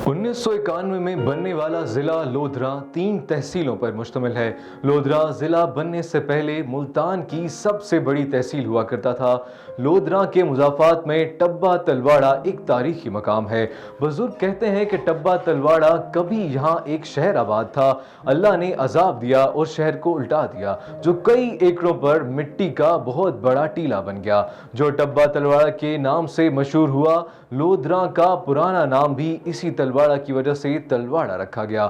1991 में बनने वाला जिला लोधरा 3 तहसीलों पर मुश्तमिल है। लोधरा जिला बनने से पहले मुल्तान की सबसे बड़ी तहसील हुआ करता था। लोधरा के मुज़ाफ़ात में टब्बा तलवाड़ा एक तारीखी मकाम है। बुजुर्ग कहते हैं कि टब्बा तलवाड़ा कभी यहाँ एक शहर आबाद था। अल्लाह ने अजाब दिया और शहर को उल्टा दिया, जो कई एकड़ों पर मिट्टी का बहुत बड़ा टीला बन गया, जो टब्बा तलवाड़ा के नाम से मशहूर हुआ। लोधरा का पुराना नाम भी इसी तलवाड़ा की वजह से तलवाड़ा रखा गया।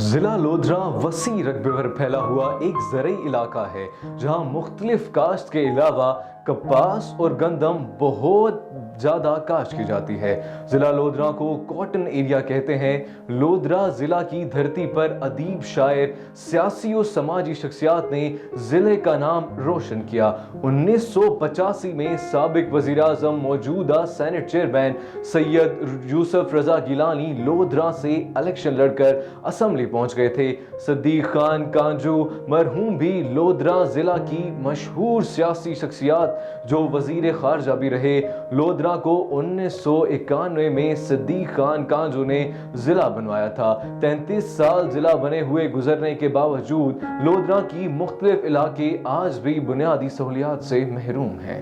जिला लोधरा वसी रकबे पर फैला हुआ एक ज़रई इलाका है, जहां मुख्तलिफ काश्त के अलावा कपास और गंदम बहुत ज़्यादा काश्त की जाती है। ज़िला लोधरा को कॉटन एरिया कहते हैं। लोधरा ज़िला की धरती पर अदीब, शायर, सियासी और समाजी शख्सियात ने ज़िले का नाम रोशन किया। 1985 में साबिक वज़ीर आज़म, मौजूदा सेनेट चेयरमैन सैयद यूसुफ रज़ा गिलानी लोधरा से इलेक्शन लड़कर असम्बली पहुंच गए थे। सद्दीक खान कांजू मरहूम भी लोधरा ज़िला की मशहूर सियासी शख्सियात, जो वज़ीर ख़ारजा भी रहे। लोधरा को 1991 में सद्दीक खान कांजू ने ज़िला बनवाया था। 33 साल ज़िला बने हुए गुजरने के बावजूद लोधरा की मुख्तलिफ इलाके आज भी बुनियादी सहूलियात से महरूम हैं।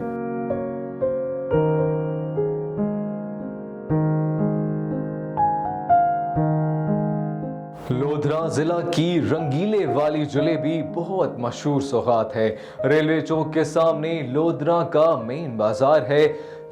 लोधरा जिला की रंगीले वाली जलेबी बहुत मशहूर सौगात है। रेलवे चौक के सामने लोधरा का मेन बाजार है,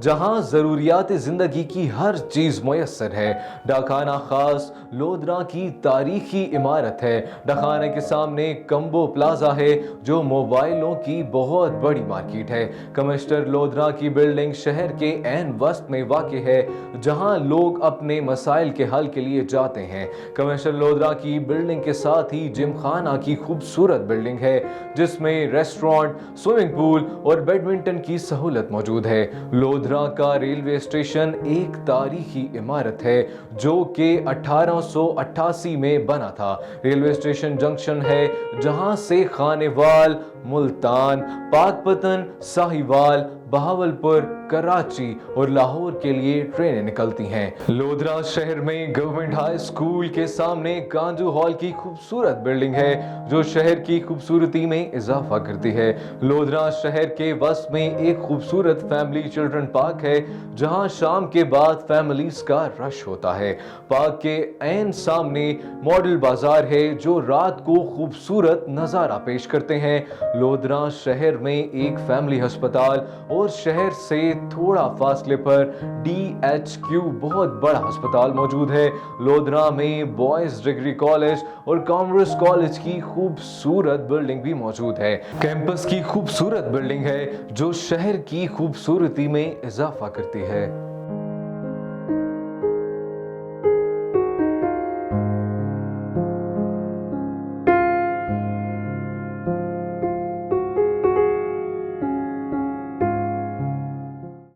जहां ज़रूरियात ज़िंदगी की हर चीज़ मुयस्सर है। डाकखाना खास लोधरा की तारीखी इमारत है। डाकखाने के सामने कम्बो प्लाजा है, जो मोबाइलों की बहुत बड़ी मार्केट है। कमिश्नर लोधरा की बिल्डिंग शहर के ऐन वस्त में वाक़ है, जहां लोग अपने मसाइल के हल के लिए जाते हैं। कमिश्नर लोधरा की बिल्डिंग के साथ ही जिम खाना की खूबसूरत बिल्डिंग है, जिसमें रेस्टोरेंट, स्विमिंग पूल और बैडमिंटन की सहूलत मौजूद है। लोधरा का रेलवे स्टेशन एक तारीखी इमारत है, जो कि 1888 में बना था। रेलवे स्टेशन जंक्शन है, जहां से खानेवाल, मुल्तान, पाकपतन, साहिवाल, बहावलपुर, कराची और लाहौर के लिए ट्रेनें निकलती हैं। लोधरा शहर में गवर्नमेंट हाई स्कूल के सामने कांजू हॉल की खूबसूरत बिल्डिंग है, जो शहर की खूबसूरती में इजाफा करती है। लोधरा शहर के वस्त में एक खूबसूरत फैमिली चिल्ड्रन पार्क है, जहां शाम के बाद फैमिलीज का रश होता है। पार्क के ऐन सामने मॉडल बाजार है, जो रात को खूबसूरत नज़ारा पेश करते हैं। लोधरा शहर में एक फैमिली अस्पताल और शहर से थोड़ा फासले पर DHQ बहुत बड़ा अस्पताल मौजूद है। लोधरा में बॉयज डिग्री कॉलेज और कॉमर्स कॉलेज की खूबसूरत बिल्डिंग भी मौजूद है। कैंपस की खूबसूरत बिल्डिंग है, जो शहर की खूबसूरती में इजाफा करती है।